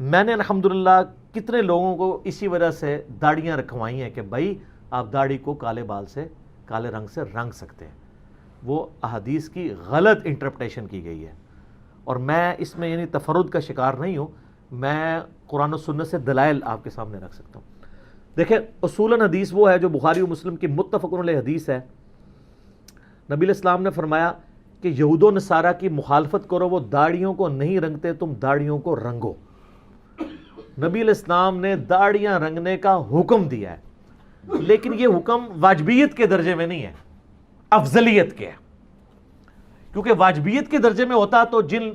میں نے الحمدللہ کتنے لوگوں کو اسی وجہ سے داڑیاں رکھوائی ہیں کہ بھائی آپ داڑھی کو کالے بال سے کالے رنگ سے رنگ سکتے ہیں. وہ احادیث کی غلط انٹرپریٹیشن کی گئی ہے، اور میں اس میں یعنی تفرد کا شکار نہیں ہوں، میں قرآن و سنت سے دلائل آپ کے سامنے رکھ سکتا ہوں. دیکھیں اصولاً حدیث وہ ہے جو بخاری و مسلم کی متفق علیہ حدیث ہے. نبی علیہ السلام نے فرمایا کہ یہود و نصارہ کی مخالفت کرو، وہ داڑھیوں کو نہیں رنگتے، تم داڑھیوں کو رنگو. نبی علیہ السلام نے داڑھیاں رنگنے کا حکم دیا ہے، لیکن یہ حکم واجبیت کے درجے میں نہیں ہے، افضلیت کے ہے. کیونکہ واجبیت کے درجے میں ہوتا تو جن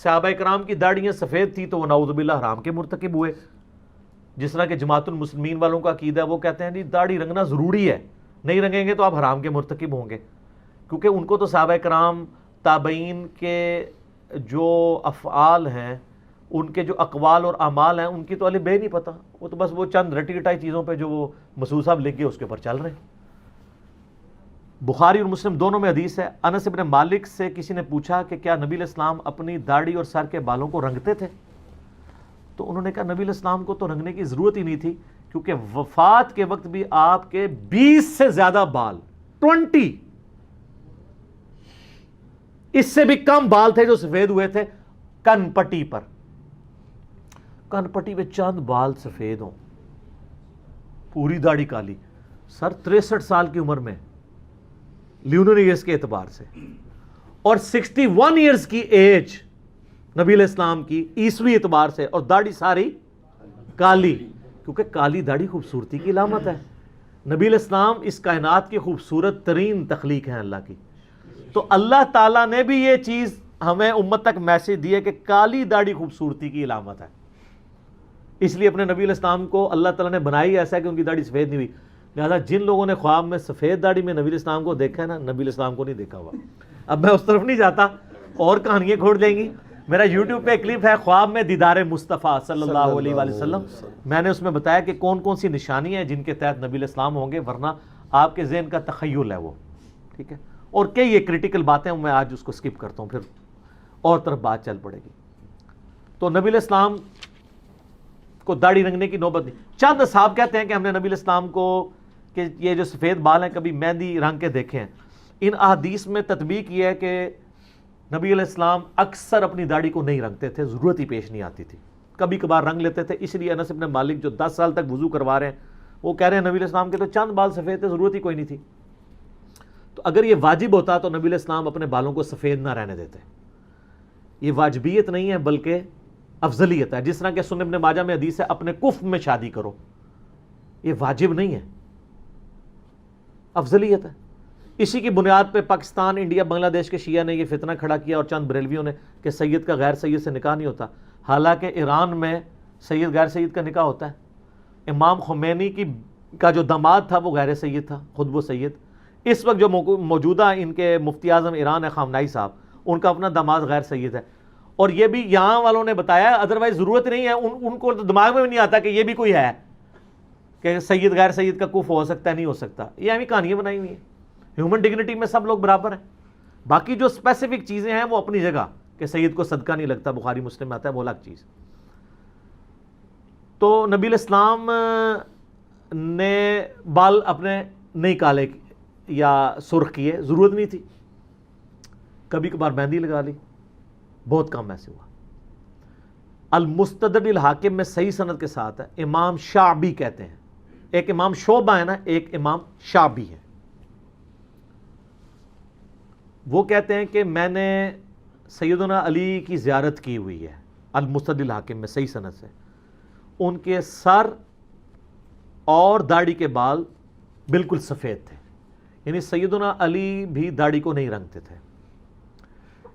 صحابہ کرام کی داڑھیاں سفید تھی تو وہ نعوذ باللہ حرام کے مرتکب ہوئے. جس طرح کہ جماعت المسلمین والوں کا عقیدہ ہے، وہ کہتے ہیں نہیں داڑھی رنگنا ضروری ہے، نہیں رنگیں گے تو آپ حرام کے مرتکب ہوں گے. کیونکہ ان کو تو صحابہ کرام تابعین کے جو افعال ہیں، ان کے جو اقوال اور اعمال ہیں، ان کی تو الف بے نہیں پتہ. وہ تو بس وہ چند رٹی رٹائی چیزوں پہ جو وہ مسعود صاحب لکھ گئے اس کے اوپر چل رہے ہیں. بخاری اور مسلم دونوں میں حدیث ہے. انس ابن مالک سے کسی نے پوچھا کہ کیا نبی علیہ السلام اپنی داڑھی اور سر کے بالوں کو رنگتے تھے؟ تو انہوں نے کہا نبی علیہ السلام کو تو رنگنے کی ضرورت ہی نہیں تھی، کیونکہ وفات کے وقت بھی آپ کے 20 سے زیادہ بال، 20 اس سے بھی کم بال تھے جو سفید ہوئے تھے کن پٹی پر. کن پٹی پہ چند بال سفید ہوں، پوری داڑھی کالی. سر 63 سال کی عمر میں لیونر ایئرز کے اعتبار سے، اور 61 ایئرز کی ایج نبی علیہ السلام کی عیسوی اعتبار سے، اور داڑھی ساری کالی. کیونکہ کالی داڑھی خوبصورتی کی علامت ہے. نبی علیہ السلام اس کائنات کی خوبصورت ترین تخلیق ہیں اللہ کی. تو اللہ تعالیٰ نے بھی یہ چیز ہمیں امت تک میسج دی ہے کہ کالی داڑھی خوبصورتی کی علامت ہے. اس لیے اپنے نبی علیہ السلام کو اللہ تعالیٰ نے بنائی ایسا ہے کہ ان کی داڑھی سفید نہیں ہوئی. لہٰذا جن لوگوں نے خواب میں سفید داڑھی میں نبی علیہ السلام کو دیکھا ہے نا، نبی علیہ السلام کو نہیں دیکھا ہوا. اب میں اس طرف نہیں جاتا، اور کہانیاں کھوڑ دیں گی. میرا یوٹیوب پہ ایک کلپ ہے خواب میں دیدار مصطفیٰ صلی اللہ علیہ وآلہ وسلم. میں نے اس میں بتایا کہ کون کون سی نشانیاں ہیں جن کے تحت نبی علیہ السلام ہوں گے، ورنہ آپ کے ذہن کا تخیل ہے وہ. ٹھیک ہے، اور کئی یہ کرٹیکل باتیں میں آج اس کو سکپ کرتا ہوں، پھر اور طرف بات چل پڑے گی. تو نبی علیہ السلام کو داڑھی رنگنے کی نوبت نہیں. چند صاحب کہتے ہیں کہ ہم نے نبی علیہ السلام کو کہ یہ جو سفید بال ہیں کبھی مہندی رنگ کے دیکھے ہیں. ان احادیث میں تطبیق یہ ہے کہ نبی علیہ السلام اکثر اپنی داڑھی کو نہیں رنگتے تھے، ضرورت ہی پیش نہیں آتی تھی. کبھی کبھار رنگ لیتے تھے. اس لیے انس ابن مالک جو 10 سال تک وضو کروا رہے ہیں، وہ کہہ رہے ہیں نبی علیہ السلام کے تو چند بال سفید تھے، ضرورت ہی کوئی نہیں تھی. تو اگر یہ واجب ہوتا تو نبی علیہ السلام اپنے بالوں کو سفید نہ رہنے دیتے. یہ واجبیت نہیں ہے بلکہ افضلیت ہے. جس طرح کہ سنن ابن ماجہ میں حدیث ہے اپنے کف میں شادی کرو، یہ واجب نہیں ہے، افضلیت ہے. اسی کی بنیاد پہ پاکستان، انڈیا، بنگلہ دیش کے شیعہ نے یہ فتنہ کھڑا کیا، اور چند بریلویوں نے، کہ سید کا غیر سید سے نکاح نہیں ہوتا. حالانکہ ایران میں سید غیر سید کا نکاح ہوتا ہے. امام خمینی کا جو داماد تھا وہ غیر سید تھا، خود وہ سید. اس وقت جو موجودہ ان کے مفتی اعظم ایران ہے خامنائی صاحب، ان کا اپنا داماد غیر سید ہے. اور یہ بھی یہاں والوں نے بتایا، ادروائز ضرورت نہیں ہے. ان کو تو دماغ میں بھی نہیں آتا کہ یہ بھی کوئی ہے کہ سید غیر سید کا کف ہو سکتا ہے، نہیں ہو سکتا. یہ ہمیں کہانیاں بنائی ہوئی ہیں. ہیومن ڈگنیٹی میں سب لوگ برابر ہیں. باقی جو اسپیسیفک چیزیں ہیں وہ اپنی جگہ، کہ سید کو صدقہ نہیں لگتا، بخاری مسلم میں آتا ہے، وہ الگ چیز. تو نبی علیہ السلام نے بال اپنے نہیں کالے یا سرخ کیے، ضرورت نہیں تھی. کبھی کبھار مہندی لگا لی، بہت کم ایسے ہوا. المستدرک الحاکم میں صحیح سند کے ساتھ ہے. امام شعبی کہتے ہیں، ایک امام شعبہ ہے نا، ایک امام شعبی ہے. وہ کہتے ہیں کہ میں نے سیدنا علی کی زیارت کی ہوئی ہے، المستدرک الحاکم میں صحیح سند سے. ان کے سر اور داڑھی کے بال بالکل سفید تھے، یعنی سیدنا علی بھی داڑھی کو نہیں رنگتے تھے.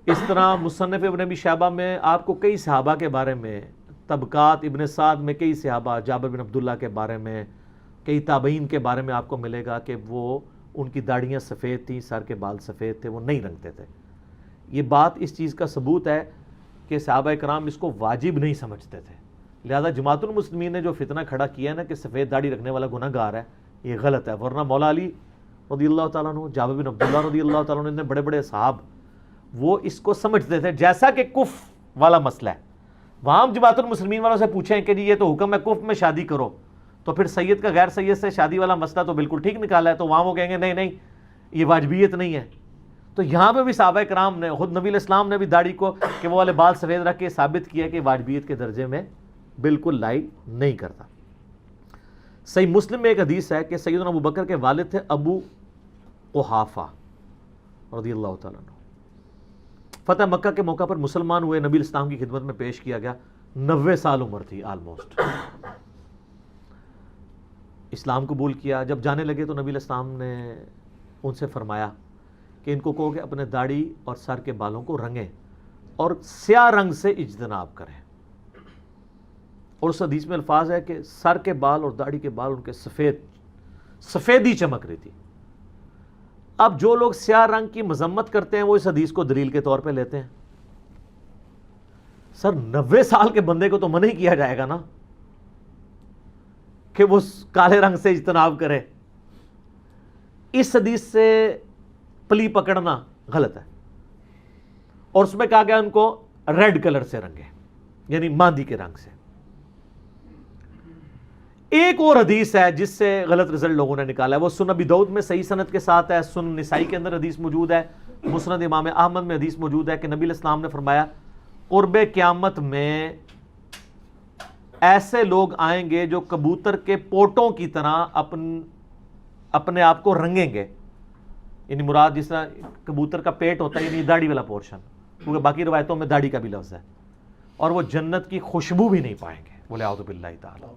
اس طرح مصنف ابن ابی شیبہ میں آپ کو کئی صحابہ کے بارے میں، طبقات ابن سعد میں کئی صحابہ، جابر بن عبداللہ کے بارے میں، کئی تابعین کے بارے میں آپ کو ملے گا کہ وہ ان کی داڑھیاں سفید تھیں، سر کے بال سفید تھے، وہ نہیں رنگتے تھے. یہ بات اس چیز کا ثبوت ہے کہ صحابہ کرام اس کو واجب نہیں سمجھتے تھے. لہذا جماعت المسلمین نے جو فتنہ کھڑا کیا ہے نا کہ سفید داڑھی رکھنے والا گناہ گار ہے، یہ غلط ہے. ورنہ مولا علی رضی اللہ تعالیٰ عنہ، جابر بن عبداللہ رضی اللہ تعالیٰ عنہ، بڑے بڑے صحاب وہ اس کو سمجھتے تھے. جیسا کہ کف والا مسئلہ ہے، وہاں جماعت المسلمین والوں سے پوچھیں کہ جی یہ تو حکم ہے کفر میں شادی کرو، تو پھر سید کا غیر سید سے شادی والا مسئلہ تو بالکل ٹھیک نکالا ہے، تو وہاں وہ کہیں گے نہیں نہیں یہ واجبیت نہیں ہے۔ تو یہاں پہ بھی صحابہ کرام نے، خود نبی علیہ السلام نے بھی داڑھی کو کہ وہ والے بال سفید رکھ کے ثابت کیا کہ واجبیت کے درجے میں بالکل لائی نہیں کرتا۔ صحیح مسلم میں ایک حدیث ہے کہ سیدنا ابو بکر کے والد تھے ابو قحافہ رضی اللہ تعالیٰ عنہ، فتح مکہ کے موقع پر مسلمان ہوئے، نبی علیہ السلام کی خدمت میں پیش کیا گیا، 90 سال عمر تھی آلموسٹ، اسلام قبول کیا۔ جب جانے لگے تو نبی علیہ السلام نے ان سے فرمایا کہ ان کو کہو کہ اپنے داڑھی اور سر کے بالوں کو رنگیں اور سیاہ رنگ سے اجتناب کریں، اور اس حدیث میں الفاظ ہے کہ سر کے بال اور داڑھی کے بال ان کے سفیدی چمک رہی تھی۔ اب جو لوگ سیاہ رنگ کی مذمت کرتے ہیں وہ اس حدیث کو دلیل کے طور پہ لیتے ہیں۔ سر 90 سال کے بندے کو تو منع ہی کیا جائے گا نا کہ وہ کالے رنگ سے اجتناب کرے، اس حدیث سے پلی پکڑنا غلط ہے، اور اس میں کہا گیا ان کو ریڈ کلر سے رنگے، یعنی ماندی کے رنگ سے۔ ایک اور حدیث ہے جس سے غلط رزلٹ لوگوں نے نکالا ہے، وہ سنن ابی داؤد میں صحیح سند کے ساتھ ہے، سنن نسائی کے اندر حدیث موجود ہے، مسند امام احمد میں حدیث موجود ہے کہ نبی علیہ السلام نے فرمایا قرب قیامت میں ایسے لوگ آئیں گے جو کبوتر کے پوٹوں کی طرح اپنے آپ کو رنگیں گے، یعنی مراد جس طرح کبوتر کا پیٹ ہوتا ہے یعنی داڑھی والا پورشن، کیونکہ باقی روایتوں میں داڑھی کا بھی لفظ ہے، اور وہ جنت کی خوشبو بھی نہیں پائیں گے، بولے اعوذ باللہ تعالی۔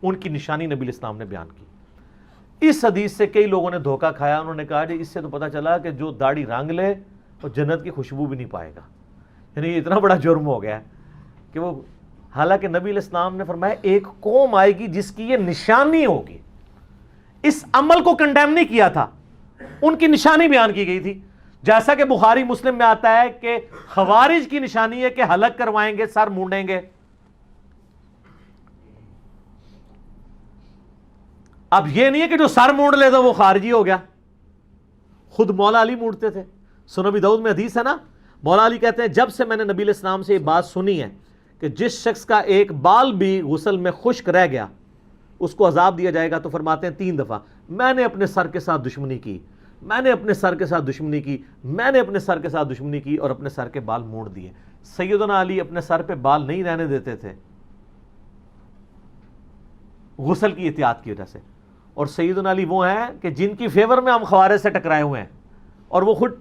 ان کی نشانی نبی علیہ السلام نے بیان کی۔ اس حدیث سے کئی لوگوں نے دھوکہ کھایا، انہوں نے کہا کہ اس سے تو پتہ چلا کہ جو داڑھی رنگ لے وہ جنت کی خوشبو بھی نہیں پائے گا، یعنی یہ اتنا بڑا جرم ہو گیا کہ وہ، حالانکہ نبی علیہ السلام نے فرمایا ایک قوم آئے گی جس کی یہ نشانی ہوگی، اس عمل کو کنڈیم نہیں کیا تھا، ان کی نشانی بیان کی گئی تھی، جیسا کہ بخاری مسلم میں آتا ہے کہ خوارج کی نشانی ہے کہ حلق کروائیں گے، سر مونڈیں گے۔ اب یہ نہیں ہے کہ جو سر مونڈ لے تو وہ خارجی ہو گیا، خود مولا علی مونڈتے تھے، سنن ابی داؤد میں حدیث ہے نا، مولا علی کہتے ہیں جب سے میں نے نبی علیہ السلام سے یہ بات سنی ہے کہ جس شخص کا ایک بال بھی غسل میں خشک رہ گیا اس کو عذاب دیا جائے گا، تو فرماتے ہیں 3 دفعہ میں نے اپنے سر کے ساتھ دشمنی کی، میں نے اپنے سر کے ساتھ دشمنی کی، میں نے اپنے سر کے ساتھ دشمنی کی، اور اپنے سر کے بال مونڈ دیے۔ سیدنا علی اپنے سر پہ بال نہیں رہنے دیتے تھے غسل کی احتیاط کی وجہ سے، اور سیدنا علی وہ ہیں کہ جن کی فیور میں ہم خوارج سے ٹکرائے ہوئے ہیں، اور وہ خود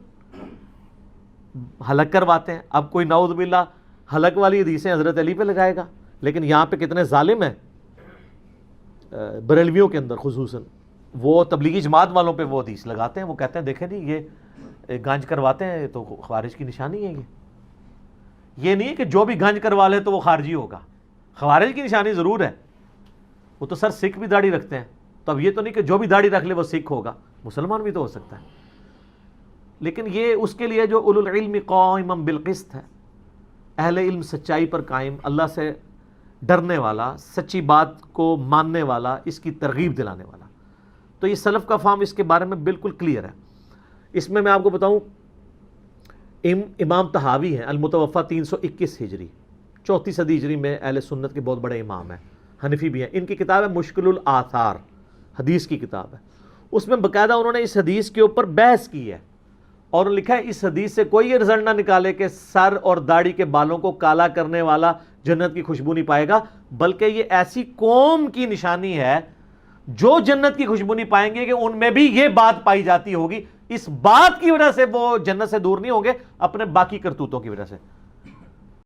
حلق کرواتے ہیں۔ اب کوئی نعوذ باللہ حلق والی حدیثیں حضرت علی پہ لگائے گا، لیکن یہاں پہ کتنے ظالم ہیں بریلویوں کے اندر، خصوصاً وہ تبلیغی جماعت والوں پہ وہ حدیث لگاتے ہیں، وہ کہتے ہیں دیکھیں جی یہ گنج کرواتے ہیں تو خوارج کی نشانی ہے۔ یہ نہیں ہے کہ جو بھی گنج کروا لے تو وہ خارجی ہوگا، خوارج کی نشانی ضرور ہے۔ وہ تو سر سکھ بھی داڑھی رکھتے ہیں، تو اب یہ تو نہیں کہ جو بھی داڑھی رکھ لے وہ سکھ ہوگا، مسلمان بھی تو ہو سکتا ہے، لیکن یہ اس کے لیے جو اولو العلم قائما بالقسط ہے، اہل علم سچائی پر قائم، اللہ سے ڈرنے والا، سچی بات کو ماننے والا، اس کی ترغیب دلانے والا، تو یہ سلف کا فہم اس کے بارے میں بالکل کلیئر ہے۔ اس میں آپ کو بتاؤں، امام طحاوی ہیں المتوفی 321 ہجری، 34 صدی ہجری میں اہل سنت کے بہت بڑے امام ہیں، حنفی بھی ہیں۔ ان کی کتاب ہے مشکل الآثار، حدیث کی کتاب ہے، اس میں باقاعدہ انہوں نے اس حدیث کے اوپر بحث کی ہے، اور لکھا ہے اس حدیث سے کوئی یہ رزلٹ نہ نکالے کہ سر اور داڑھی کے بالوں کو کالا کرنے والا جنت کی خوشبو نہیں پائے گا، بلکہ یہ ایسی قوم کی نشانی ہے جو جنت کی خوشبو نہیں پائیں گے کہ ان میں بھی یہ بات پائی جاتی ہوگی، اس بات کی وجہ سے وہ جنت سے دور نہیں ہوں گے، اپنے باقی کرتوتوں کی وجہ سے۔